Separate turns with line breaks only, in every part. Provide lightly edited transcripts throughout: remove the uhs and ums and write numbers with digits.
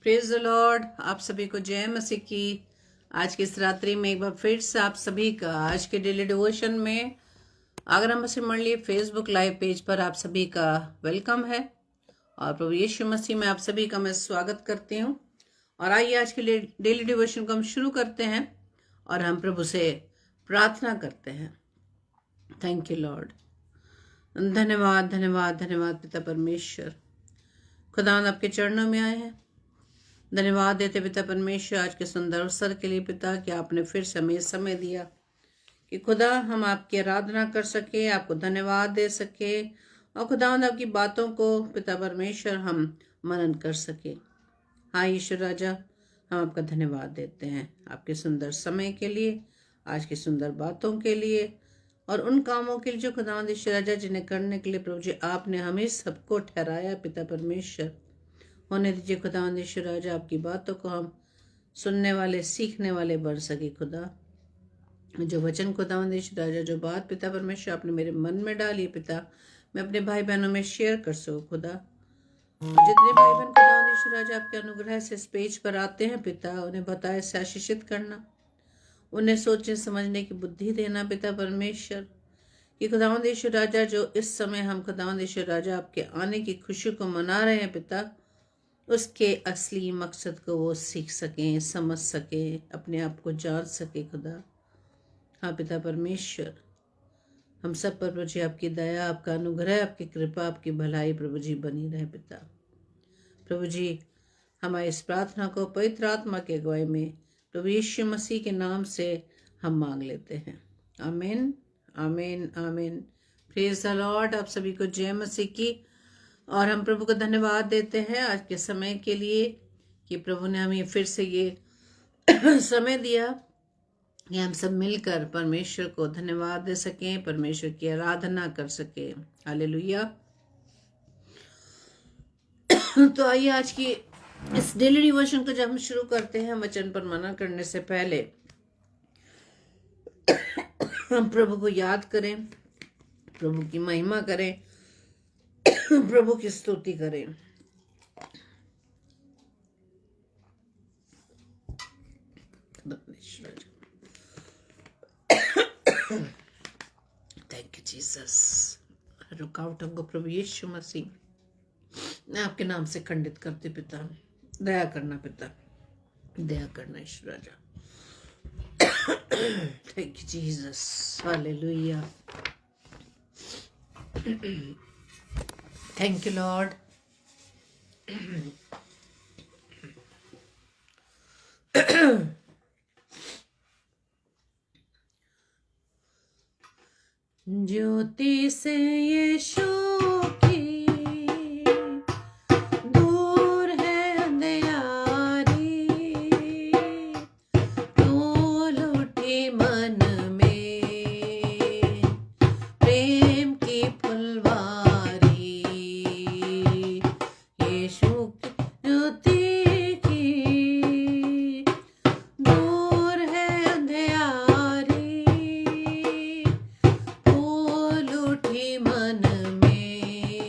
Praise the Lord. आप सभी को जय मसीह की। आज की इस रात्रि में एक बार फिर से आप सभी का आज के डेली डिवोशन में आगरा मसीह मंडली फेसबुक लाइव पेज पर आप सभी का वेलकम है। और प्रभु यीशु मसीह में आप सभी का मैं स्वागत करती हूँ। और आइए आज के डेली डिवोशन को हम शुरू करते हैं और हम प्रभु से प्रार्थना करते हैं। Thank you Lord. धन्यवाद धन्यवाद धन्यवाद पिता परमेश्वर, खुदावंद आपके चरणों में आए हैं। धन्यवाद देते पिता परमेश्वर आज के सुंदर अवसर के लिए पिता कि आपने फिर से हमें समय दिया कि खुदा हम आपकी आराधना कर सके, आपको धन्यवाद दे सके और खुदावंद आपकी बातों को पिता परमेश्वर हम मनन कर सके। हाँ ईश्वर राजा, हम आपका धन्यवाद देते हैं आपके सुंदर समय के लिए, आज की सुंदर बातों के लिए और उन कामों के लिए जो खुदावंद ईश्वर राजा जिन्हें करने के लिए प्रभु जी आपने हमें सबको ठहराया। पिता परमेश्वर होने दीजिए खुदावंद ईश्वर राजा, आपकी बातों को हम सुनने वाले सीखने वाले बन सके। खुदा जो वचन खुदावंद ईश्वर राजा, जो बात पिता परमेश्वर आपने मेरे मन में डाली पिता, मैं अपने भाई बहनों में शेयर कर सकूं। खुदा जितने भाई बहन खुदावंद ईश्वर राजा आपके अनुग्रह से इस पेज पर आते हैं पिता, उन्हें बताए से आशीषित करना, उन्हें सोचने समझने की बुद्धि देना पिता परमेश्वर कि खुदावंद ईश्वर राजा जो इस समय हम खुदावंद ईश्वर राजा आपके आने की खुशी को मना रहे हैं पिता, उसके असली मकसद को वो सीख सकें, समझ सकें, अपने आप को जान सके। खुदा हाँ पिता परमेश्वर, हम सब पर प्रभु जी आपकी दया, आपका अनुग्रह, आपकी कृपा, आपकी भलाई प्रभु जी बनी रहे पिता। प्रभु जी हमारी इस प्रार्थना को पवित्र आत्मा के अगुवाई में प्रभु यीशु मसीह के नाम से हम मांग लेते हैं। आमीन आमीन आमीन। Praise the Lord. आप सभी को जय मसीह की। और हम प्रभु को धन्यवाद देते हैं आज के समय के लिए कि प्रभु ने हमें फिर से ये समय दिया कि हम सब मिलकर परमेश्वर को धन्यवाद दे सकें, परमेश्वर की आराधना कर सकें। हालेलुया। तो आइए आज की इस डेली डिवोशन को जब हम शुरू करते हैं, वचन पर मनन करने से पहले हम प्रभु को याद करें, प्रभु की महिमा करें, प्रभु की स्तुति करें। Thank you Jesus. रुकावटों को प्रभु यीशु मसीह मैं आपके नाम से खंडित करते पिता, दया करना पिता, दया करना ईश्वर राजा। Thank you Jesus. Hallelujah. Thank you, Lord. ज्योति से यीशु की दूर है अंधियारी, डोल उठी मन में प्रेम की फुलवारी। यीशु की ज्योति की दूर है अंधियारी, फूल उठी मन में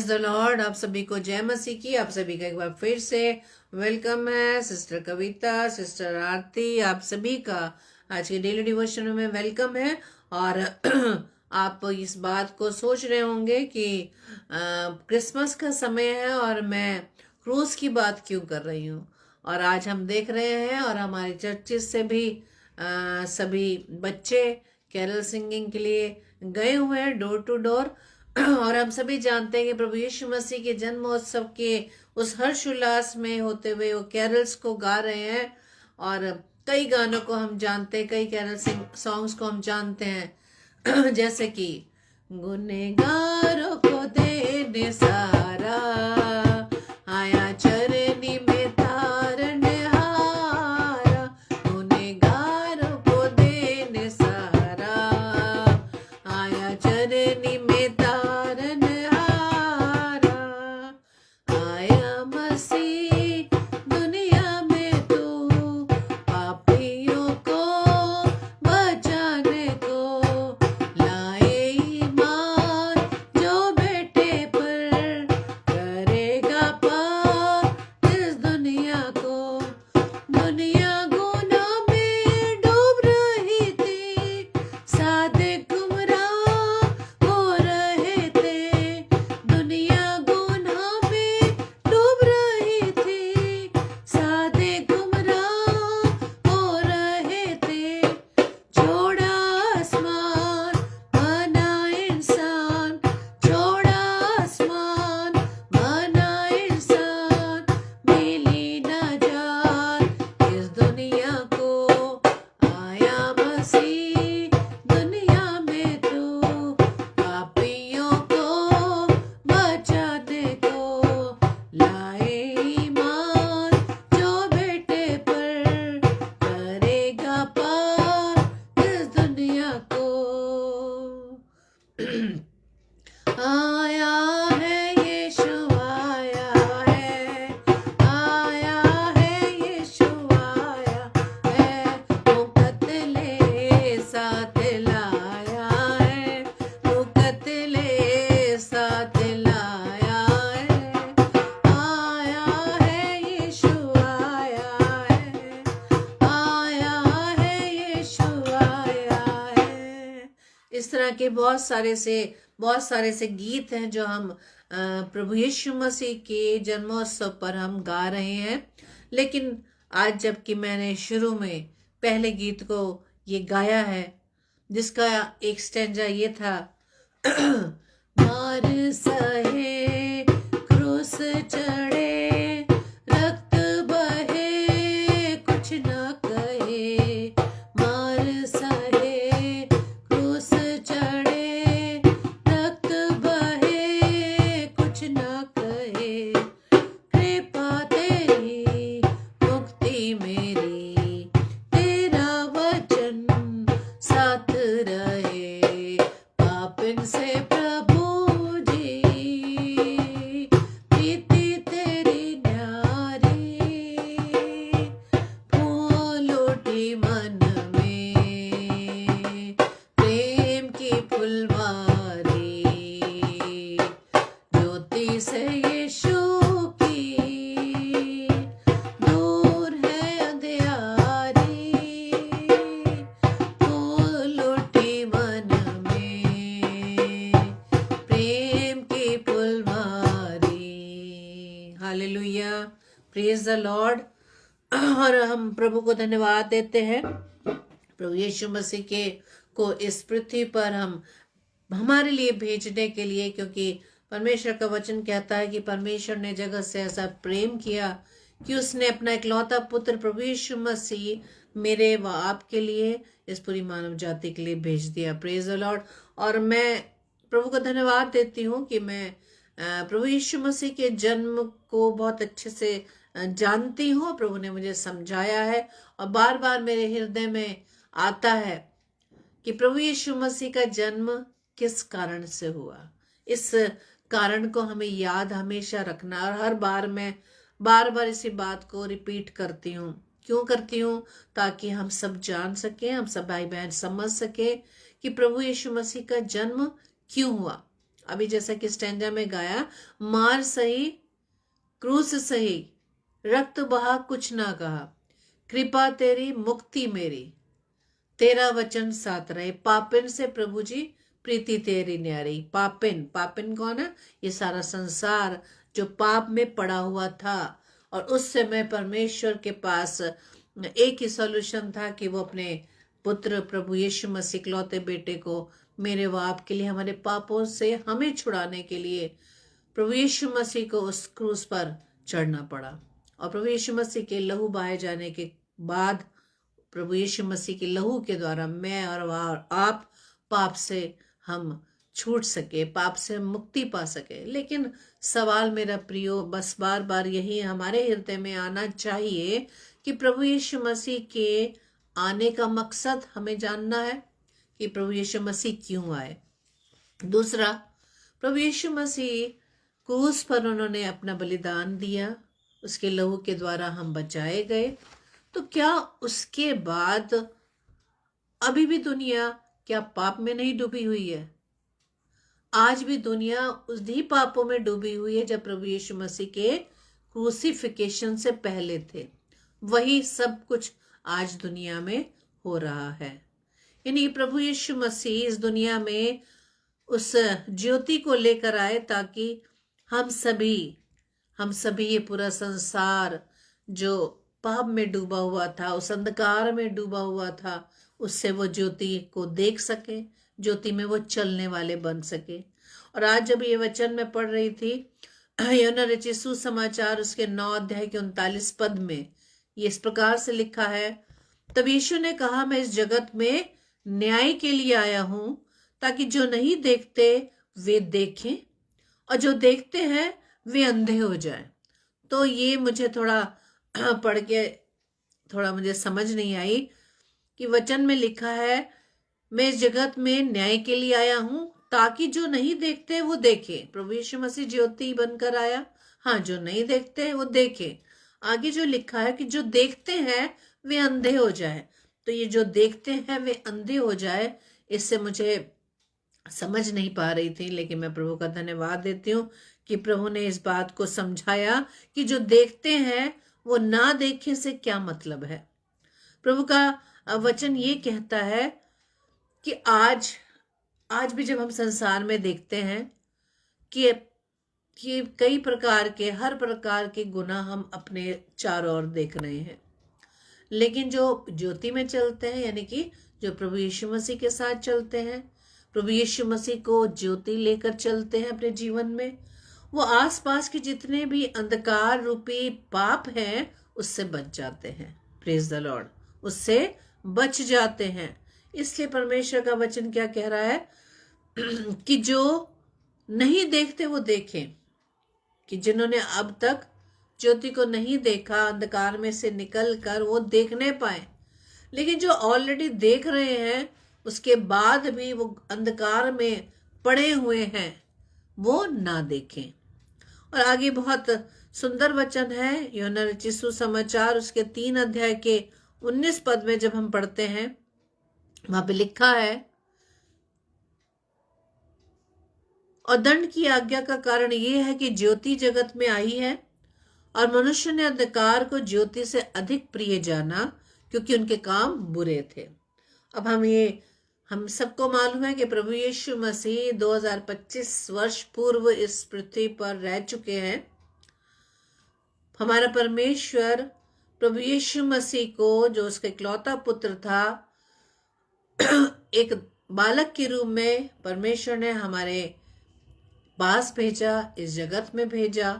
प्रेज द लॉर्ड। आप सभी को जय मसीह की। आप सभी का एक बार फिर से वेलकम है। सिस्टर कविता, सिस्टर आरती, आप सभी का आज के डेली डिवोशन में वेलकम है। और आप इस बात को सोच रहे होंगे कि क्रिसमस का समय है और मैं क्रूज की बात क्यों कर रही हूँ। और आज हम देख रहे हैं और हमारे चर्चिस से भी सभी बच्चे कैरल सिंगिंग के लिए गए हुए हैं डोर टू डोर। और हम सभी जानते हैं कि प्रभु यीशु मसीह के जन्म महोत्सव के उस हर्ष उल्लास में होते हुए वो कैरल्स को गा रहे हैं। और कई गानों को हम जानते हैं, कई कैरल सॉन्ग्स को हम जानते हैं जैसे कि गुनहगारों को दे सारा आया चरनी में तारन हारा, गुनहगारों को दे सारा आया चरनी में तारन हारा, आया मसीह दुनिया में तू पापियों को बचाने को, लाए ईमान जो बेटे पर करेगा पार इस दुनिया को। दुनिया गुनाह में डूब रही थी, सादे गुमराह हो रहे थे। दुनिया गुनाह में डूब रही थी, सादे गुमराह हो रहे थे। छोड़ा आसमान बना इंसान, छोड़ा आसमान बना इंसान, मिली नजात इस दुनिया को, आया मसीह दुनिया में तू पापियों को बचाने को, लाए ईमान जो बेटे पर करेगा पार इस दुनिया को। आया है यीशु, आया है, आया है यीशु, आया है, मुकत ले साथ लाया है, मुकत ले साथ लाया है, आया है यीशु, आया है यीशु, आया है। इस तरह के बहुत सारे से गीत हैं जो हम प्रभु यीशु मसीह के जन्मोत्सव पर हम गा रहे हैं। लेकिन आज जबकि मैंने शुरू में पहले गीत को ये गाया है जिसका एक स्टेंजा ये था मार सहे क्रूस चढ़े रक्त बहे कुछ ना कहे, मार सहे क्रूस चढ़े रक्त बहे कुछ ना कहे, कृपा तेरी मुक्ति मेरी तेरा वचन साथ रहे, पापिन से प्रभु जी प्रीति तेरी न्यारी, फूल उठी मन में प्रेम की फुलवारी, ज्योति से यीशु की दूर है अंधियारी, फूल उठी मन में प्रेम की फुलवारी। Hallelujah, praise the Lord. और हम प्रभु को धन्यवाद देते हैं प्रभु यीशु मसीह के को इस पृथ्वी पर हम हमारे लिए भेजने के लिए, क्योंकि परमेश्वर का वचन कहता है कि परमेश्वर ने जगत से ऐसा प्रेम किया कि उसने अपना इकलौता पुत्र प्रभु यीशु मसीह मेरे व आपके लिए इस पूरी मानव जाति के लिए भेज दिया। Praise the Lord. और मैं प्रभु को धन्यवाद देती हूँ कि मैं प्रभु यीशु मसीह के जन्म को बहुत अच्छे से जानती हूँ। प्रभु ने मुझे समझाया है और बार बार मेरे हृदय में आता है कि प्रभु यीशु मसीह का जन्म किस कारण से हुआ। इस कारण को हमें याद हमेशा रखना। और हर बार मैं बार बार इसी बात को रिपीट करती हूँ। क्यों करती हूँ? ताकि हम सब जान सकें, हम सब भाई बहन समझ सके कि प्रभु यीशु मसीह का जन्म क्यों हुआ। अभी जैसा कि स्टैंजा में गाया, मार सही क्रूस सही, रक्त बहा कुछ ना कहा, कृपा तेरी मुक्ति मेरी, तेरा वचन साथ रहे, पापिन से प्रभु जी प्रीति तेरी न्यारी। पापिन, पापिन कौन है? ये सारा संसार जो पाप में पड़ा हुआ था, और उस समय परमेश्वर के पास एक ही सॉल्यूशन था कि वो अपने पुत्र प्रभु यीशु मसीह इकलौते बेटे को मेरे व आपके लिए, हमारे पापों से हमें छुड़ाने के लिए प्रभु यीशु मसीह को उस क्रूस पर चढ़ना पड़ा। और प्रभु यीशु मसीह के लहू बहाए जाने के बाद, प्रभु यीशु मसीह के लहू के द्वारा मैं और आप पाप से हम छूट सके, पाप से मुक्ति पा सके। लेकिन सवाल मेरा प्रियो बस बार बार यही हमारे हृदय में आना चाहिए कि प्रभु यीशु मसीह के आने का मकसद हमें जानना है कि प्रभु यीशु मसीह क्यों आए। दूसरा, प्रभु यीशु मसीह क्रूस पर उन्होंने अपना बलिदान दिया, उसके लहू के द्वारा हम बचाए गए। तो क्या उसके बाद अभी भी दुनिया क्या पाप में नहीं डूबी हुई है? आज भी दुनिया उसी पापों में डूबी हुई है जब प्रभु यीशु मसीह के क्रूसिफिकेशन से पहले थे। वही सब कुछ आज दुनिया में हो रहा है। यानी प्रभु यीशु मसीह इस दुनिया में उस ज्योति को लेकर आए ताकि हम सभी ये पूरा संसार जो पाप में डूबा हुआ था, उस अंधकार में डूबा हुआ था, उससे वो ज्योति को देख सके, ज्योति में वो चलने वाले बन सके। और आज जब ये वचन मैं पढ़ रही थी, यूहन्ना रचित सुसमाचार उसके 9 अध्याय के 39 पद में ये इस प्रकार से लिखा है, तब यीशु ने कहा, मैं इस जगत में न्याय के लिए आया हूं ताकि जो नहीं देखते वे देखें और जो देखते हैं वे अंधे हो जाएं। तो ये मुझे थोड़ा पढ़ के थोड़ा मुझे समझ नहीं आई कि वचन में लिखा है, मैं इस जगत में न्याय के लिए आया हूं ताकि जो नहीं देखते वो देखे। प्रभु यीशु मसीह ज्योति बनकर आया, हाँ, जो नहीं देखते वो देखे। आगे जो लिखा है कि जो देखते हैं वे अंधे हो जाए। तो ये जो देखते हैं वे अंधे हो जाए, इससे मुझे समझ नहीं पा रही थी, लेकिन मैं प्रभु का धन्यवाद देती हूँ कि प्रभु ने इस बात को समझाया कि जो देखते हैं वो ना देखे से क्या मतलब है। प्रभु का वचन ये कहता है कि आज भी जब हम संसार में देखते हैं कि कई प्रकार के, हर प्रकार के गुनाह हम अपने चारों ओर देख रहे हैं, लेकिन जो ज्योति में चलते हैं, यानी कि जो प्रभु यीशु मसीह के साथ चलते हैं, प्रभु यीशु मसीह को ज्योति लेकर चलते हैं अपने जीवन में, वो आसपास के जितने भी अंधकार रूपी पाप हैं उससे बच जाते हैं। प्रेज द लॉर्ड, उससे बच जाते हैं। इसलिए परमेश्वर का वचन क्या कह रहा है कि जो नहीं देखते वो देखें, कि जिन्होंने अब तक ज्योति को नहीं देखा, अंधकार में से निकल कर वो देखने पाए। लेकिन जो ऑलरेडी देख रहे हैं उसके बाद भी वो अंधकार में पड़े हुए हैं, वो ना देखें। और आगे बहुत सुंदर वचन है, यूहन्ना रचित सुसमाचार उसके 3 अध्याय के 19 पद में जब हम पढ़ते हैं, वहां पे लिखा है, और दंड की आज्ञा का कारण यह है कि ज्योति जगत में आई है और मनुष्य ने अंधकार को ज्योति से अधिक प्रिय जाना क्योंकि उनके काम बुरे थे। अब हम सबको मालूम है कि प्रभु यीशु मसीह 2025 वर्ष पूर्व इस पृथ्वी पर रह चुके हैं। हमारा परमेश्वर प्रभु यीशु मसीह को, जो उसका इकलौता पुत्र था, एक बालक के रूप में परमेश्वर ने हमारे पास भेजा, इस जगत में भेजा,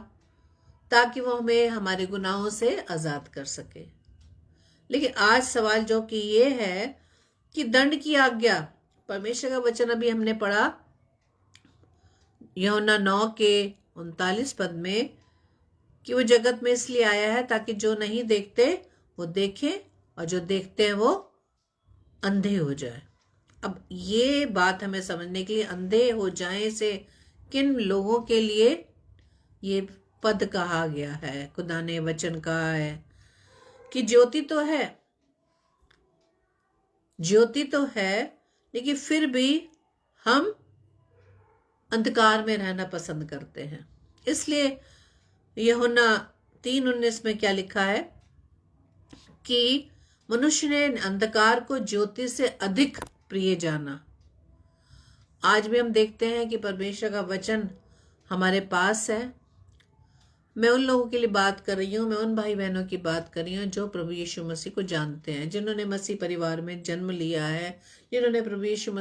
ताकि वो हमें हमारे गुनाहों से आजाद कर सके। लेकिन आज सवाल जो कि ये है कि दंड की आज्ञा, परमेश्वर का वचन अभी हमने पढ़ा यूहन्ना 9 के 39 पद में, कि वो जगत में इसलिए आया है ताकि जो नहीं देखते वो देखें और जो देखते हैं वो अंधे हो जाए। अब ये बात हमें समझने के लिए, अंधे हो जाए से किन लोगों के लिए ये पद कहा गया है, खुदा ने वचन कहा है कि ज्योति तो है लेकिन फिर भी हम अंधकार में रहना पसंद करते हैं। इसलिए यूहन्ना 3:19 में क्या लिखा है कि मनुष्य ने अंधकार को ज्योति से अधिक प्रिय जाना। आज भी हम देखते हैं कि परमेश्वर का वचन हमारे पास है। मैं उन लोगों के लिए बात कर रही हूँ, मैं उन भाई बहनों की बात कर रही हूँ जो प्रभु यीशु मसीह को जानते हैं, जिन्होंने मसीह परिवार में जन्म लिया है, जिन्होंने प्रभु यीशु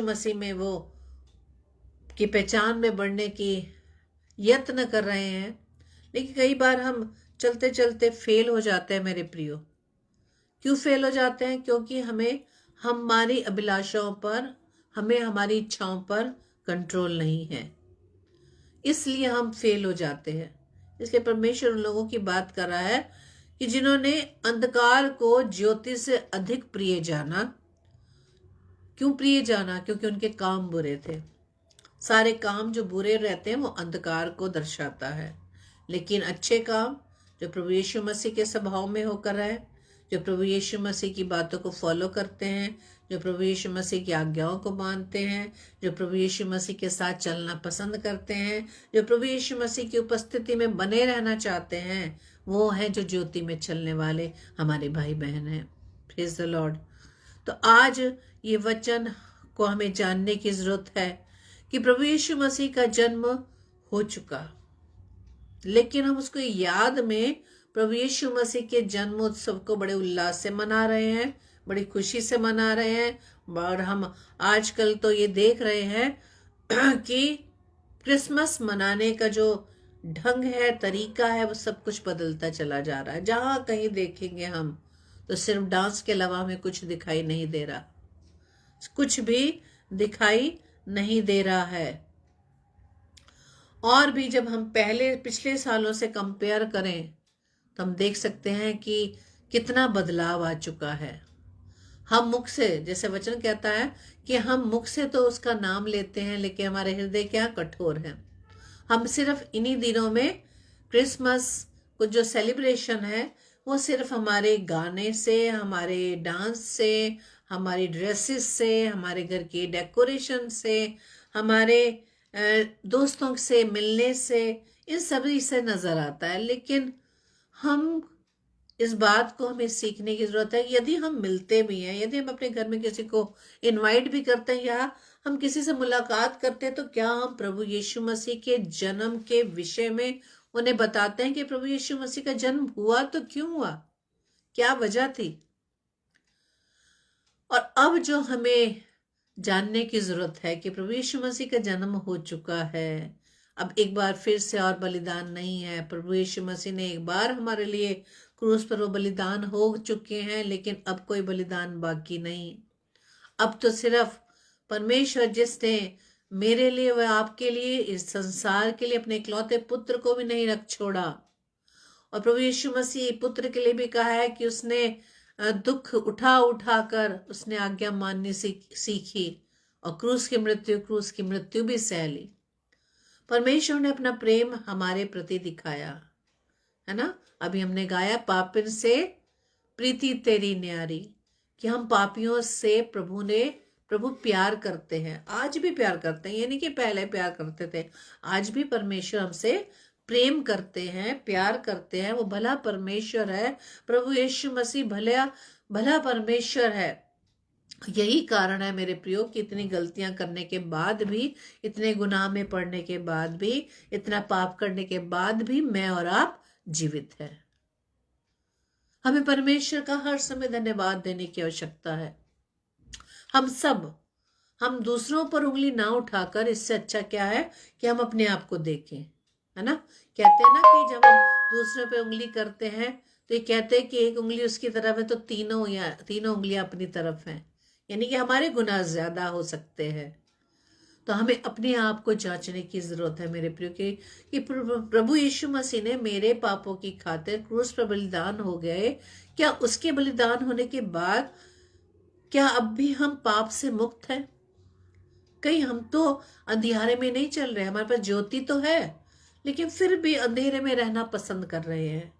मसीह में वो की पहचान में बढ़ने की यत्न कर रहे हैं। लेकिन कई बार हम चलते चलते फेल हो जाते हैं मेरे प्रियो। क्यों फेल हो जाते हैं? क्योंकि हमें हमारी अभिलाषाओं पर, हमें हमारी इच्छाओं पर कंट्रोल नहीं है, इसलिए हम फेल हो जाते हैं। इसलिए परमेश्वर उन लोगों की बात कर रहा है कि जिन्होंने अंधकार को ज्योति से अधिक प्रिय जाना। क्यों प्रिय जाना? क्योंकि उनके काम बुरे थे। सारे काम जो बुरे रहते हैं वो अंधकार को दर्शाता है, लेकिन अच्छे काम जो प्रभु यीशु मसीह के स्वभाव में होकर है, जो प्रभु यीशु मसीह की बातों को फॉलो करते हैं, जो प्रभु यीशु मसीह की आज्ञाओं को मानते हैं, जो प्रभु यीशु मसीह के साथ चलना पसंद करते हैं, जो प्रभु यीशु मसीह की उपस्थिति में बने रहना चाहते हैं, वो है जो ज्योति में चलने वाले हमारे भाई बहन हैं। Praise the Lord. तो आज ये वचन को हमें जानने की जरूरत है कि प्रभु यीशु मसीह का जन्म हो चुका, लेकिन हम उसको याद में प्रभु यीशु मसीह के जन्म उत्सव को बड़े उल्लास से मना रहे हैं, बड़ी खुशी से मना रहे हैं। और हम आजकल तो ये देख रहे हैं कि क्रिसमस मनाने का जो ढंग है, तरीका है, वो सब कुछ बदलता चला जा रहा है। जहां कहीं देखेंगे हम तो सिर्फ डांस के अलावा हमें कुछ दिखाई नहीं दे रहा, कुछ भी दिखाई नहीं दे रहा है। और भी जब हम पिछले सालों से कंपेयर करें तो हम देख सकते हैं कि कितना बदलाव आ चुका है। हम मुख से, जैसे वचन कहता है कि हम मुख से तो उसका नाम लेते हैं, लेकिन हमारे हृदय क्या कठोर है। हम सिर्फ इन्हीं दिनों में क्रिसमस को जो सेलिब्रेशन है वो सिर्फ हमारे गाने से, हमारे डांस से, हमारी ड्रेसेस से, हमारे घर की डेकोरेशन से, हमारे दोस्तों से मिलने से, इन सभी से नजर आता है। लेकिन हम इस बात को हमें सीखने की जरूरत है। यदि हम मिलते भी हैं, यदि हम अपने घर में किसी को इनवाइट भी करते हैं या हम किसी से मुलाकात करते हैं, तो क्या हम प्रभु यीशु मसीह के जन्म के विषय में उन्हें बताते हैं कि प्रभु यीशु मसीह का जन्म हुआ तो क्यों हुआ, क्या वजह थी? और अब जो हमें जानने की जरूरत है कि प्रभु यीशु मसीह का जन्म हो चुका है, अब एक बार फिर से और बलिदान नहीं है। प्रभु यीशु मसीह ने एक बार हमारे लिए क्रूस पर वो बलिदान हो चुके हैं, लेकिन अब कोई बलिदान बाकी नहीं। अब तो सिर्फ परमेश्वर जिसने मेरे लिए व आपके लिए, इस संसार के लिए अपने इकलौते पुत्र को भी नहीं रख छोड़ा, और प्रभु यीशु मसीह पुत्र के लिए भी कहा है कि उसने दुख उठा उठा कर उसने आज्ञा माननी सीखी और क्रूस की मृत्यु भी सह ली। परमेश्वर ने अपना प्रेम हमारे प्रति दिखाया, है ना। अभी हमने गाया, पापिन से प्रीति तेरी न्यारी, कि हम पापियों से प्रभु प्यार करते हैं। आज भी प्यार करते हैं, ये नहीं कि पहले प्यार करते थे, आज भी परमेश्वर हमसे प्रेम करते हैं, प्यार करते हैं। वो भला परमेश्वर है, प्रभु यीशु मसीह भला परमेश्वर है। यही कारण है मेरे प्रियो कि इतनी गलतियां करने के बाद भी, इतने गुनाह में पड़ने के बाद भी, इतना पाप करने के बाद भी मैं और आप जीवित हैं। हमें परमेश्वर का हर समय धन्यवाद देने की आवश्यकता है। हम दूसरों पर उंगली ना उठाकर, इससे अच्छा क्या है कि हम अपने आप को देखें, है ना। कहते हैं ना कि जब हम दूसरों पे उंगली करते हैं तो ये कहते हैं कि एक उंगली उसकी तरफ है तो तीनों उंगलियां अपनी तरफ हैं, यानी कि हमारे गुनाह ज्यादा हो सकते हैं। तो हमें अपने आप को जांचने की जरूरत है मेरे प्रिय कि प्रभु यीशु मसीह ने मेरे पापों की खातिर क्रूस पर बलिदान हो गए। क्या उसके बलिदान होने के बाद क्या अब भी हम पाप से मुक्त हैं? कहीं हम तो अंधियारे में नहीं चल रहे, हमारे पास ज्योति तो है, लेकिन फिर भी अंधेरे में रहना पसंद कर रहे हैं।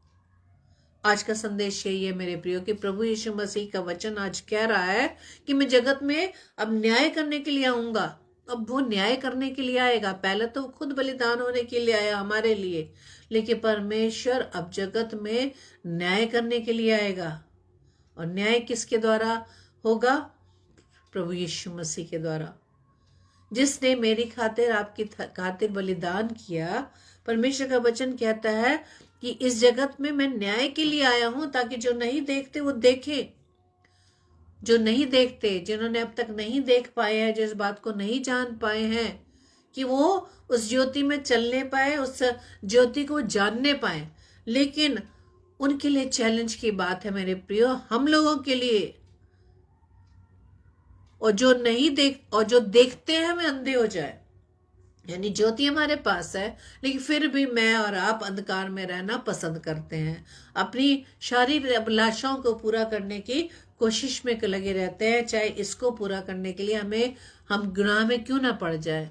आज का संदेश यही है मेरे प्रियो कि प्रभु यीशु मसीह का वचन आज कह रहा है कि मैं जगत में अब न्याय करने के लिए आऊंगा। अब वो न्याय करने के लिए आएगा। पहले तो वो खुद बलिदान होने के लिए आया हमारे लिए, लेकिन परमेश्वर अब जगत में न्याय करने के लिए आएगा। और न्याय किसके द्वारा होगा? प्रभु यीशु मसीह के द्वारा, जिसने मेरी खातिर आपकी खातिर बलिदान किया। परमेश्वर का वचन कहता है कि इस जगत में मैं न्याय के लिए आया हूं, ताकि जो नहीं देखते वो देखें, जो नहीं देखते, जिन्होंने अब तक नहीं देख पाए हैं, जो इस बात को नहीं जान पाए हैं, कि वो उस ज्योति में चलने पाए, उस ज्योति को जानने पाए। लेकिन उनके लिए चैलेंज की बात है मेरे प्रियो, हम लोगों के लिए, और जो देखते हैं वे अंधे हो जाए। यानी ज्योति हमारे पास है, लेकिन फिर भी मैं और आप अंधकार में रहना पसंद करते हैं। अपनी शारीरिक अभिलाषाओं को पूरा करने की कोशिश में लगे रहते हैं, चाहे इसको पूरा करने के लिए हम गुनाह में क्यों ना पड़ जाए,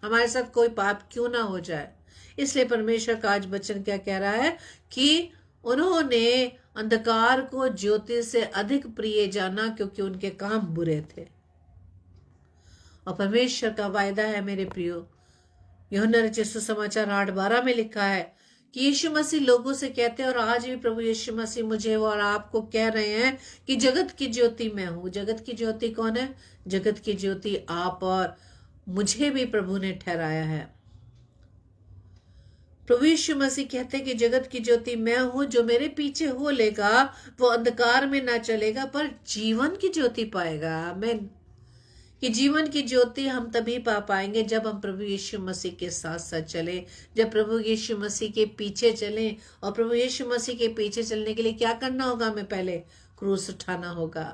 हमारे साथ कोई पाप क्यों ना हो जाए। इसलिए परमेश्वर का आज वचन क्या कह रहा है कि उन्होंने अंधकार को ज्योति से अधिक प्रिय जाना, क्योंकि उनके काम बुरे थे। और परमेश्वर का वायदा है मेरे प्रियो, यूहन्ना रचित सुसमाचार 8:12 में लिखा है कि यीशु मसीह लोगों से कहते हैं, और आज भी प्रभु यीशु मसीह मुझे और आपको कह रहे हैं कि जगत की ज्योति मैं हूं। जगत की ज्योति कौन है? जगत की ज्योति आप और मुझे भी प्रभु ने ठहराया है। प्रभु यीशु मसीह कहते हैं कि जगत की ज्योति मैं हूं, जो मेरे पीछे हो लेगा वो अंधकार में ना चलेगा पर जीवन की ज्योति पाएगा। आमीन। कि जीवन की ज्योति हम तभी पा पाएंगे जब हम प्रभु यीशु मसीह के साथ साथ चलें, जब प्रभु यीशु मसीह के पीछे चलें। और प्रभु यीशु मसीह के पीछे चलने के लिए क्या करना होगा? हमें पहले क्रूस उठाना होगा।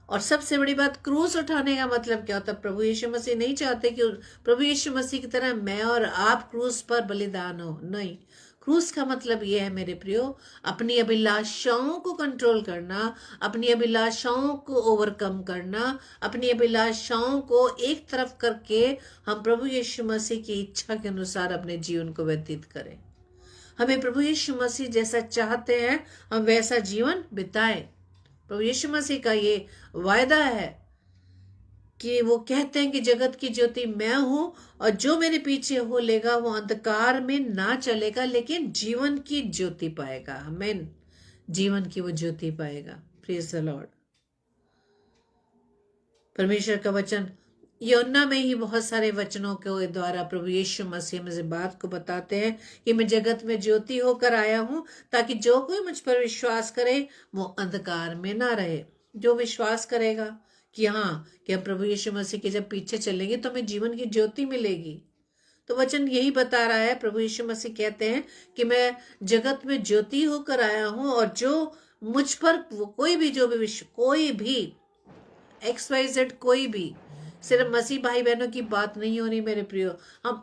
और सबसे बड़ी बात, क्रूस उठाने का मतलब क्या होता है? प्रभु यीशु मसीह नहीं चाहते कि प्रभु यीशु मसीह की तरह मैं और आप क्रूस पर बलिदान हो। नहीं, क्रूस का मतलब यह है मेरे प्रियो, अपनी अभिलाषाओं को कंट्रोल करना, अपनी अभिलाषाओं को ओवरकम करना, अपनी अभिलाषाओं को एक तरफ करके हम प्रभु यीशु मसीह की इच्छा के अनुसार अपने जीवन को व्यतीत करें। हमें प्रभु यीशु मसीह जैसा चाहते हैं हम वैसा जीवन बिताएं। प्रभु यीशु मसीह का ये वायदा है कि वो कहते हैं कि जगत की ज्योति मैं हूं, और जो मेरे पीछे हो लेगा वो अंधकार में ना चलेगा लेकिन जीवन की ज्योति पाएगा। आमीन। जीवन की वो ज्योति पाएगा। Praise the Lord. परमेश्वर का वचन यूहन्ना में ही बहुत सारे वचनों के द्वारा प्रभु यीशु मसीह में से बात को बताते हैं कि मैं जगत में ज्योति होकर आया हूं, ताकि जो कोई मुझ पर विश्वास करे वो अंधकार में ना रहे। जो विश्वास करेगा कि हाँ, कि हम प्रभु यीशु मसीह के जब पीछे चलेंगे तो हमें जीवन की ज्योति मिलेगी। तो वचन यही बता रहा है। प्रभु यीशु मसीह कहते हैं कि मैं जगत में ज्योति होकर आया हूं, और जो मुझ पर कोई भी XYZ कोई भी, सिर्फ मसीह भाई बहनों की बात नहीं होनी मेरे प्रियो, हम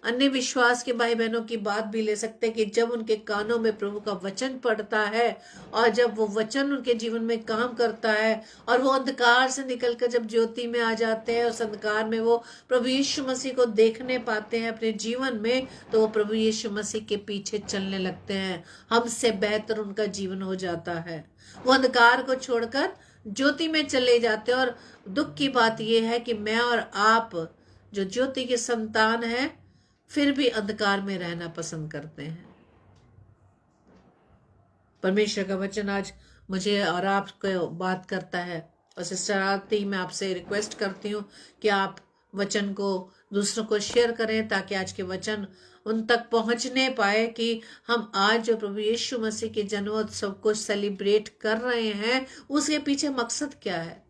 अन्य विश्वास के भाई बहनों की बात भी ले सकते हैं कि जब उनके कानों में प्रभु का वचन पड़ता है और जब वो वचन उनके जीवन में काम करता है और वो अंधकार से निकलकर जब ज्योति में आ जाते हैं, उस अंधकार में वो प्रभु यीशु मसीह को देखने पाते हैं अपने जीवन में, तो वो प्रभु यीशु मसीह के पीछे चलने लगते हैं। हमसे बेहतर उनका जीवन हो जाता है। वो अंधकार को छोड़कर ज्योति में चले जाते हैं। और दुख की बात यह है कि मैं और आप जो ज्योति के संतान हैं फिर भी अंधकार में रहना पसंद करते हैं। परमेश्वर का वचन आज मुझे और आपको बात करता है। और सिस्टर आरती, मैं आपसे रिक्वेस्ट करती हूँ कि आप वचन को दूसरों को शेयर करें, ताकि आज के वचन उन तक पहुंचने पाए कि हम आज जो प्रभु यीशु मसीह के जन्मोत्सव को सेलिब्रेट कर रहे हैं उसके पीछे मकसद क्या है।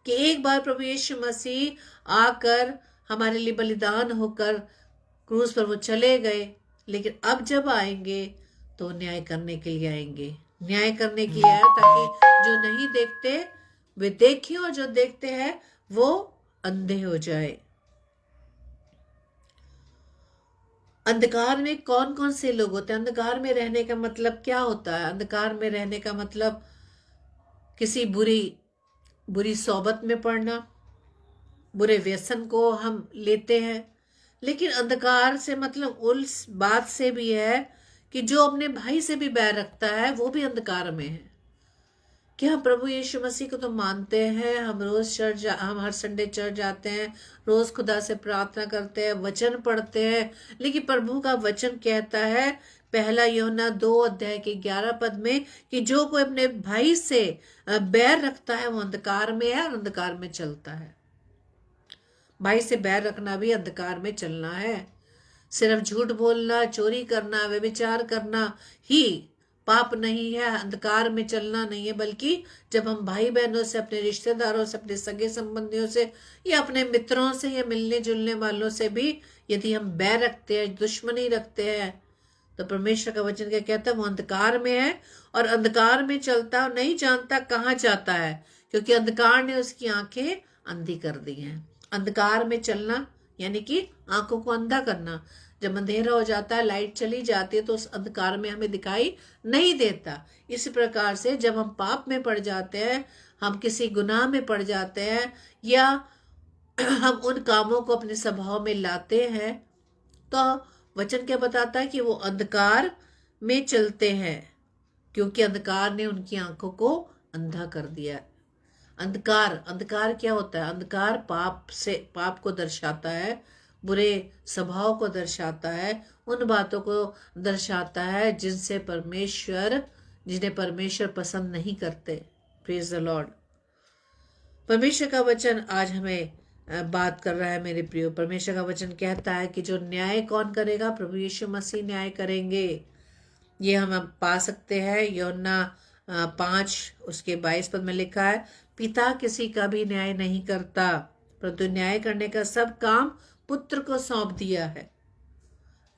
कि एक बार प्रभु यीशु मसीह आकर हमारे लिए बलिदान होकर क्रूस पर वो चले गए, लेकिन अब जब आएंगे तो न्याय करने के लिए आएंगे। न्याय करने के लिए आए ताकि जो नहीं देखते वे देखें और जो देखते हैं वो अंधे हो जाए। अंधकार में कौन कौन से लोग होते हैं? अंधकार में रहने का मतलब क्या होता है? अंधकार में रहने का मतलब किसी बुरी सोबत में पड़ना, बुरे व्यसन को हम लेते हैं। लेकिन अंधकार से मतलब उस बात से भी है कि जो अपने भाई से भी बैर रखता है वो भी अंधकार में है। क्या हम प्रभु यीशु मसीह को तो मानते हैं, हम रोज हम हर संडे चर्च जाते हैं, रोज खुदा से प्रार्थना करते हैं, वचन पढ़ते हैं, लेकिन प्रभु का वचन कहता है पहला यूहन्ना 2:11 में कि जो कोई अपने भाई से बैर रखता है वो अंधकार में है और अंधकार में चलता है। भाई से बैर रखना भी अंधकार में चलना है। सिर्फ झूठ बोलना, चोरी करना, व्यभिचार करना ही पाप नहीं है, अंधकार में चलना नहीं है, बल्कि जब हम भाई बहनों से, अपने रिश्तेदारों से, अपने सगे संबंधियों से या अपने मित्रों से या मिलने जुलने वालों से भी यदि हम बैर रखते हैं, दुश्मनी रखते हैं, तो परमेश्वर का वचन क्या कहता है, वो अंधकार में है और अंधकार में चलता और नहीं जानता कहाँ जाता है, क्योंकि अंधकार ने उसकी आंखें अंधी कर दी हैं। अंधकार में चलना यानी कि आंखों को अंधा करना। जब अंधेरा हो जाता है, लाइट चली जाती है, तो उस अंधकार में हमें दिखाई नहीं देता। इसी प्रकार से जब हम पाप में पड़ जाते हैं, हम किसी गुनाह में पड़ जाते हैं या हम उन कामों को अपने स्वभाव में लाते हैं, तो वचन क्या बताता है कि वो अंधकार में चलते हैं, क्योंकि अंधकार ने उनकी आंखों को अंधा कर दिया। अंधकार क्या होता है? अंधकार पाप को दर्शाता है, बुरे स्वभाव को दर्शाता है, उन बातों को दर्शाता है जिन्हें परमेश्वर पसंद नहीं करते। Praise the Lord. परमेश्वर का वचन आज हमें बात कर रहा है मेरे प्रियो। परमेश्वर का वचन कहता है कि जो न्याय कौन करेगा? प्रभु यीशु मसीह न्याय करेंगे। ये हम पा सकते हैं यूहन्ना 5 उसके 22 पद में लिखा है, पिता किसी का भी न्याय नहीं करता, परंतु न्याय करने का सब काम पुत्र को सौंप दिया है।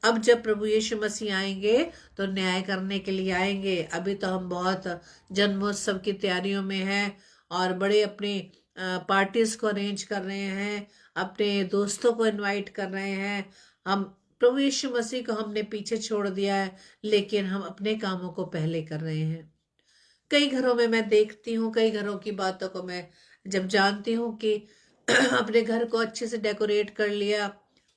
अब जब प्रभु यीशु मसीह आएंगे तो न्याय करने के लिए आएंगे। अभी तो हम बहुत जन्मोत्सव की तैयारियों में हैं और बड़े अपने पार्टीज को अरेंज कर रहे हैं, अपने दोस्तों को इनवाइट कर रहे हैं। हम प्रभु यीशु मसीह को हमने पीछे छोड़ दिया है, लेकिन हम अपने कामों को पहले कर रहे हैं। कई घरों में मैं देखती हूँ, कई घरों की बातों को मैं जब जानती हूँ कि अपने घर को अच्छे से डेकोरेट कर लिया,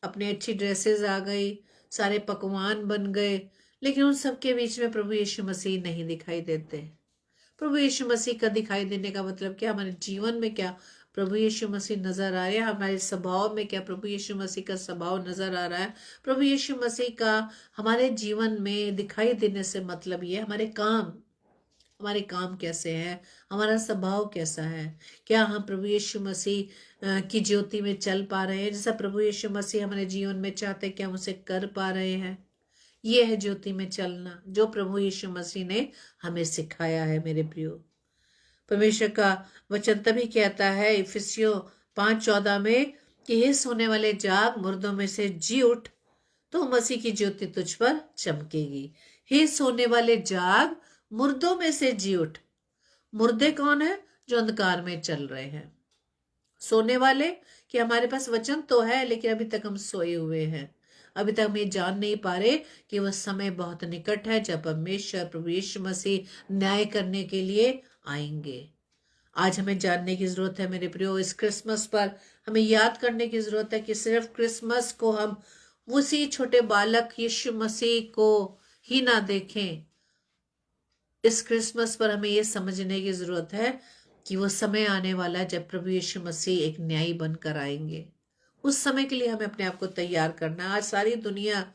अपनी अच्छी ड्रेसेस आ गई, सारे पकवान बन गए, लेकिन उन सब के बीच में प्रभु यीशु मसीह नहीं दिखाई देते। प्रभु यीशु मसीह का दिखाई देने का मतलब क्या? हमारे जीवन में क्या प्रभु यीशु मसीह नजर आ रहे हैं? हमारे स्वभाव में क्या प्रभु यीशु मसीह का स्वभाव नजर आ रहा है? प्रभु यीशु मसीह का हमारे जीवन में दिखाई देने से मतलब ये हमारे काम कैसे हैं, हमारा स्वभाव कैसा है, क्या हम प्रभु यीशु मसीह की ज्योति में चल पा रहे हैं? जैसा प्रभु यीशु मसीह हमारे जीवन में चाहते हैं, क्या हम उसे कर पा रहे हैं? ये है ज्योति में चलना, जो प्रभु यीशु मसीह ने हमें सिखाया है मेरे प्रियो। परमेश्वर का वचन तभी कहता है इफिसियों 5:14 में कि हे सोने वाले जाग, मुर्दों में से जी उठ, तो मसीह की ज्योति तुझ पर चमकेगी। हे सोने वाले जाग, मुर्दों में से जी उठ। मुर्दे कौन है? जो अंधकार में चल रहे हैं। सोने वाले कि हमारे पास वचन तो है, लेकिन अभी तक हम सोए हुए हैं। अभी तक हम ये जान नहीं पा रहे कि वह समय बहुत निकट है जब परमेश्वर प्रभु यीशु मसीह न्याय करने के लिए आएंगे। आज हमें जानने की जरूरत है मेरे प्रियो। इस क्रिसमस पर हमें याद करने की जरूरत है कि सिर्फ क्रिसमस को हम उसी छोटे बालक यीशु मसीह को ही ना देखें। इस क्रिसमस पर हमें यह समझने की जरूरत है कि वो समय आने वाला है जब प्रभु यीशु मसीह एक न्यायी बनकर आएंगे। उस समय के लिए हमें अपने आप को तैयार करना। आज सारी दुनिया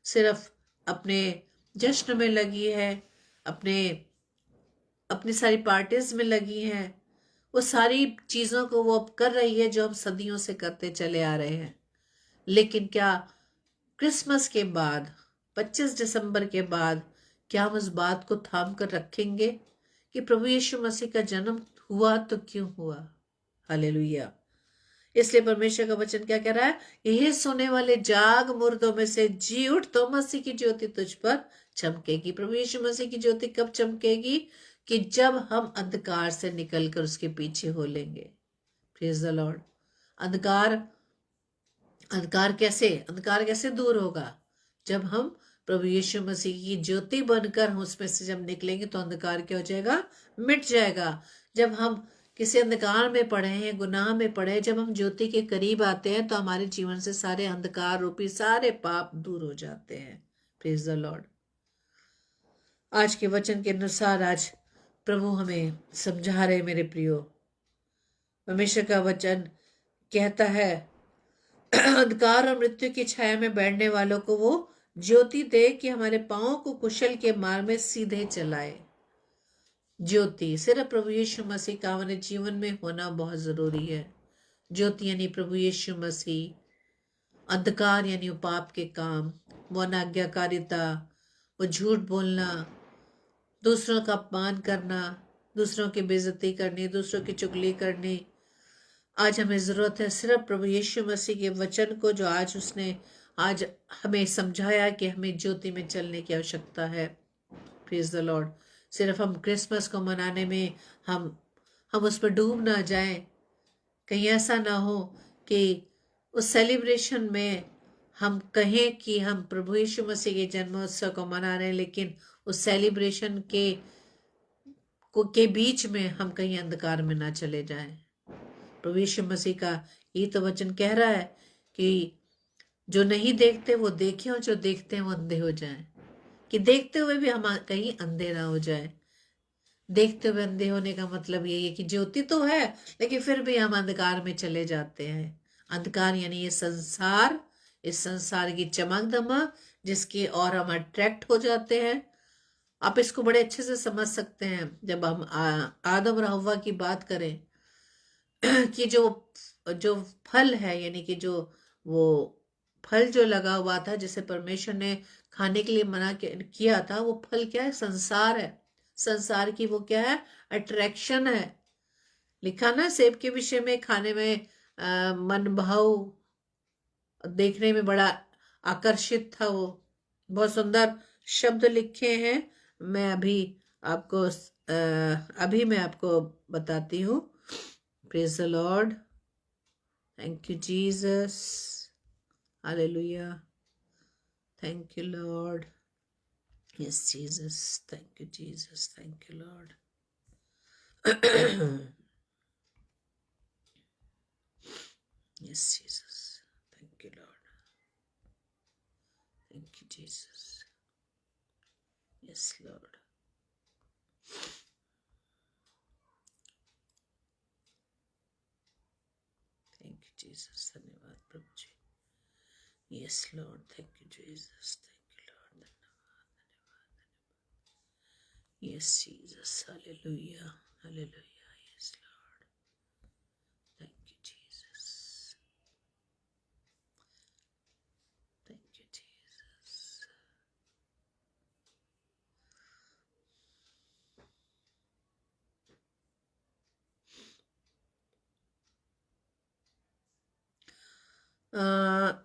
सिर्फ अपने जश्न में लगी है, अपनी सारी पार्टीज में लगी है, वो सारी चीजों को वो अब कर रही है जो हम सदियों से करते चले आ रहे हैं। लेकिन क्या क्रिसमस के बाद, 25 दिसंबर के बाद, क्या हम उस बात को थाम कर रखेंगे कि प्रभु यीशु मसीह का जन्म हुआ तो क्यों हुआ? हालेलुया। इसलिए परमेश्वर का वचन क्या कह रहा है? ये सोने वाले जाग, मुर्दों में से जी उठ, तो मसीह की ज्योति तुझ पर चमकेगी। प्रभु यीशु मसीह की ज्योति कब चमकेगी? कि जब हम अंधकार से निकलकर उसके पीछे हो लेंगे। Praise the Lord. अंधकार कैसे दूर होगा? जब हम प्रभु यीशु मसीह की ज्योति बनकर हम उसमें से जब निकलेंगे तो अंधकार क्या हो जाएगा? मिट जाएगा। जब हम किसी अंधकार में पड़े हैं, गुनाह में पड़े, जब हम ज्योति के करीब आते हैं तो हमारे जीवन से सारे अंधकार रूपी सारे पाप दूर हो जाते हैं। Praise the Lord. आज के वचन के अनुसार आज प्रभु हमें समझा रहे मेरे प्रियो। परमेश्वर का वचन कहता है अंधकार और मृत्यु की छाया में बैठने वालों को वो ज्योति दे कि हमारे पांवों को कुशल के मार्ग में सीधे चलाए। ज्योति सिर्फ प्रभु यीशु मसीह का हमारे जीवन में होना बहुत जरूरी है। ज्योति यानी प्रभु यीशु मसीह, अंधकार यानी वो पाप के काम, वो अनाज्ञाकारिता, वो झूठ बोलना, दूसरों का अपमान करना, दूसरों की बेइज्जती करनी, दूसरों की चुगली करनी। आज हमें जरूरत है सिर्फ प्रभु यीशु मसीह के वचन को, जो आज उसने आज हमें समझाया कि हमें ज्योति में चलने की आवश्यकता है। Praise the Lord. सिर्फ हम क्रिसमस को मनाने में हम उस पर डूब ना जाएं। कहीं ऐसा ना हो कि उस सेलिब्रेशन में हम कहें कि हम प्रभु यीशु मसीह के जन्मोत्सव को मना रहे हैं, लेकिन उस सेलिब्रेशन के बीच में हम कहीं अंधकार में ना चले जाएं। प्रभु यीशु मसीह का ये तो वचन कह रहा है कि जो नहीं देखते वो देखें और जो देखते हैं वो अंधे हो जाएं। कि देखते हुए भी हम कहीं अंधे ना हो जाए। देखते हुए अंधे होने का मतलब यही है कि ज्योति तो है लेकिन फिर भी हम अंधकार में चले जाते हैं। अंधकार यानी ये संसार, इस संसार की चमक दमक जिसके और हम अट्रैक्ट हो जाते हैं। आप इसको बड़े अच्छे से समझ सकते हैं जब हम आदम और हव्वा की बात करें कि जो फल है, यानी कि जो वो फल जो लगा हुआ था जिसे परमेश्वर ने खाने के लिए मना किया था, वो फल क्या है? संसार है। संसार की वो क्या है? अट्रैक्शन है। लिखा ना सेब के विषय में, खाने में मन भाव, देखने में बड़ा आकर्षित था। वो बहुत सुंदर शब्द लिखे हैं। मैं अभी आपको बताती हूँ। Praise the Lord. Thank you Jesus. Hallelujah. Thank you, Lord. Yes, Jesus. Thank you, Jesus. Thank you, Lord. Yes, Jesus. Thank you, Lord. Thank you, Jesus. Yes, Lord. Thank you, Jesus. धन्यवाद प्रभु जी। Yes, Lord. Thank you, Jesus. Thank you, Lord. धन्यवाद, धन्यवाद। Yes, Jesus. Hallelujah. Hallelujah. Yes, Lord. Thank you, Jesus. Thank you, Jesus.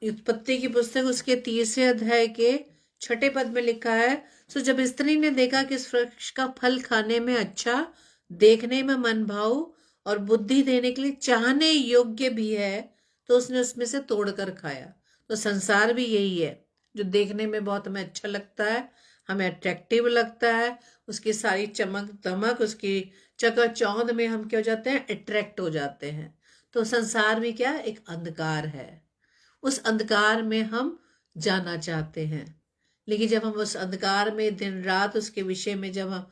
उत्पत्ति की पुस्तक उसके 30वें अध्याय के 6 पद में लिखा है, सो जब स्त्री ने देखा कि इस वृक्ष का फल खाने में अच्छा, देखने में मन भाव और बुद्धि देने के लिए चाहने योग्य भी है, तो उसने उसमें से तोड़कर खाया। तो संसार भी यही है, जो देखने में बहुत हमें अच्छा लगता है, हमें अट्रैक्टिव लगता है, उसकी सारी चमक दमक, उसकी चकाचौंध में हम क्या हो जाते हैं? अट्रैक्ट हो जाते हैं। तो संसार भी क्या? एक अंधकार है। उस अंधकार में हम जाना चाहते हैं, लेकिन जब हम उस अंधकार में दिन रात उसके विषय में जब हम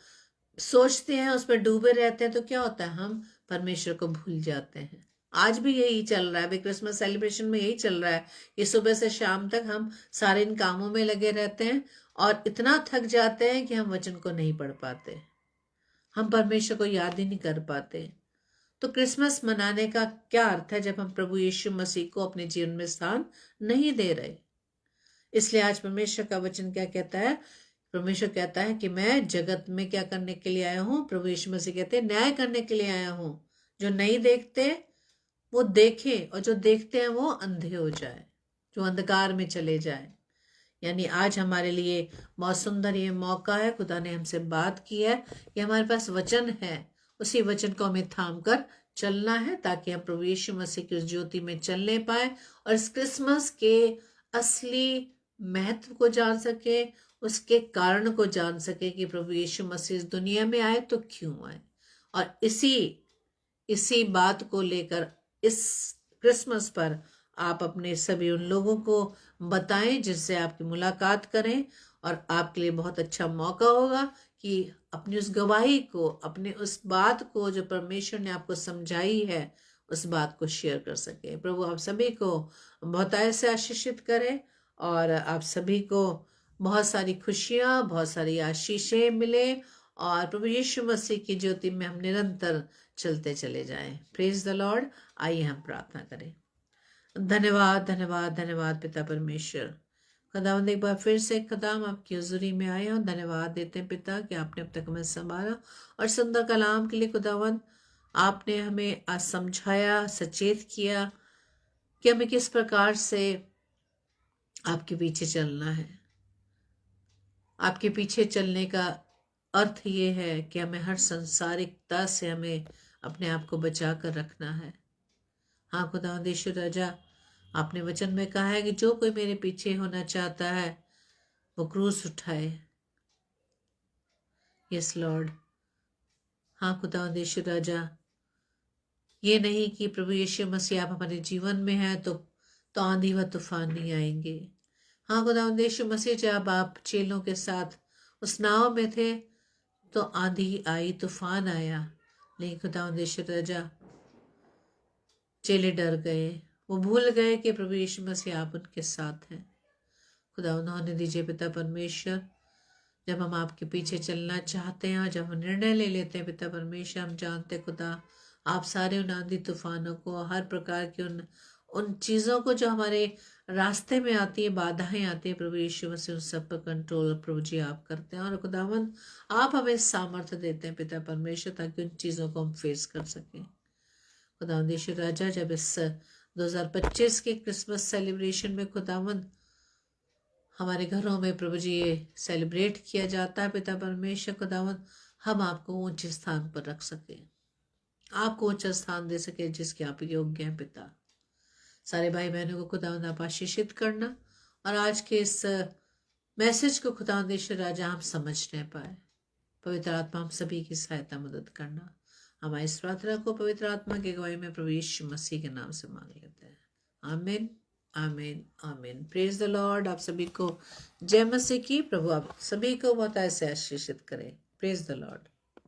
सोचते हैं, उस पर डूबे रहते हैं, तो क्या होता है? हम परमेश्वर को भूल जाते हैं। आज भी यही चल रहा है। अभी क्रिसमस सेलिब्रेशन में यही चल रहा है कि सुबह से शाम तक हम सारे इन कामों में लगे रहते हैं और इतना थक जाते हैं कि हम वचन को नहीं पढ़ पाते, हम परमेश्वर को याद ही नहीं कर पाते। तो क्रिसमस मनाने का क्या अर्थ है जब हम प्रभु यीशु मसीह को अपने जीवन में स्थान नहीं दे रहे? इसलिए आज परमेश्वर का वचन क्या कहता है? परमेश्वर कहता है कि मैं जगत में क्या करने के लिए आया हूं? प्रभु यीशु मसीह कहते हैं न्याय करने के लिए आया हूं। जो नहीं देखते वो देखें और जो देखते हैं वो अंधे हो जाए, जो अंधकार में चले जाए। यानी आज हमारे लिए बहुत सुंदर ये मौका है। खुदा ने हमसे बात की है कि हमारे पास वचन है, उसी वचन को हमें थाम कर चलना है ताकि हम प्रभु यीशु मसीह की उस ज्योति में चलने पाए और इस क्रिसमस के असली महत्व को जान सके, उसके कारण को जान सके कि प्रभु यीशु मसीह इस दुनिया में आए तो क्यों आए। और इसी बात को लेकर इस क्रिसमस पर आप अपने सभी उन लोगों को बताएं जिनसे आपकी मुलाकात करें, और आपके लिए बहुत अच्छा मौका होगा कि अपनी उस गवाही को, अपने उस बात को जो परमेश्वर ने आपको समझाई है, उस बात को शेयर कर सके। प्रभु आप सभी को बहुतायत से आशीषित करे और आप सभी को बहुत सारी खुशियाँ, बहुत सारी आशीषें मिले और प्रभु यीशु मसीह की ज्योति में हम निरंतर चलते चले जाएं। Praise the Lord. आइए हम प्रार्थना करें। धन्यवाद धन्यवाद धन्यवाद पिता परमेश्वर। खुदावंद एक बार फिर से खुदाम आपकी हुजूरी में आए और धन्यवाद देते हैं पिता कि आपने अब तक हमें संभाला और सुंदर कलाम के लिए खुदावंद आपने हमें आज समझाया, सचेत किया कि हमें किस प्रकार से आपके पीछे चलना है। आपके पीछे चलने का अर्थ ये है कि हमें हर संसारिकता से हमें अपने आप को बचा कर रखना है। हाँ खुदावंद यीशु राजा, आपने वचन में कहा है कि जो कोई मेरे पीछे होना चाहता है वो क्रूस उठाए। Yes Lord. हाँ खुदावंद यीशु राजा, ये नहीं कि प्रभु यीशु मसीह आप हमारे जीवन में हैं तो आंधी व तूफान नहीं आएंगे। हाँ खुदावंद यीशु मसीह, जब आप चेलों के साथ उस नाव में थे तो आंधी आई, तूफान आया, लेकिन खुदावंद यीशु राजा चेले डर गए। वो भूल गए कि प्रभु यीशु मसीह आप उनके साथ हैं। खुदा उन्होंने दीजिए पिता परमेश्वर, जब हम आपके पीछे चलना चाहते हैं और जब हम निर्णय ले लेते हैं पिता परमेश्वर, हम जानते खुदा आप सारे उन आंधी तूफानों को, हर प्रकार की उन चीज़ों को जो हमारे रास्ते में आती है, बाधाएं आती है, प्रभु यीशु मसीह उन सब पर कंट्रोल प्रभु जी आप करते हैं। और खुदावंद आप हमें सामर्थ्य देते हैं पिता परमेश्वर, ताकि उन चीज़ों को हम फेस कर सकें। खुदावंद यीशु राजा, जब इस 2025 के क्रिसमस सेलिब्रेशन में खुदावंद हमारे घरों में प्रभु जी ये सेलिब्रेट किया जाता है पिता परमेश्वर, खुदावंद हम आपको ऊंचे स्थान पर रख सके, आपको ऊंचा स्थान दे सके जिसके आप योग्य हैं पिता। सारे भाई बहनों को खुदावंद आप आशीषित करना और आज के इस मैसेज को खुदावंद यीशु राजा हम समझने पाए। पवित्र आत्मा हम सभी की सहायता मदद करना। हमारी इस प्रार्थना को पवित्र आत्मा की अगुवाई में प्रभु यीशु मसीह के नाम से मांग लेते हैं। आमीन आमीन आमीन। Praise the Lord. आप सभी को जय मसीह की। प्रभु आप सभी को बहुत ऐसे आशीषित करें। Praise the Lord.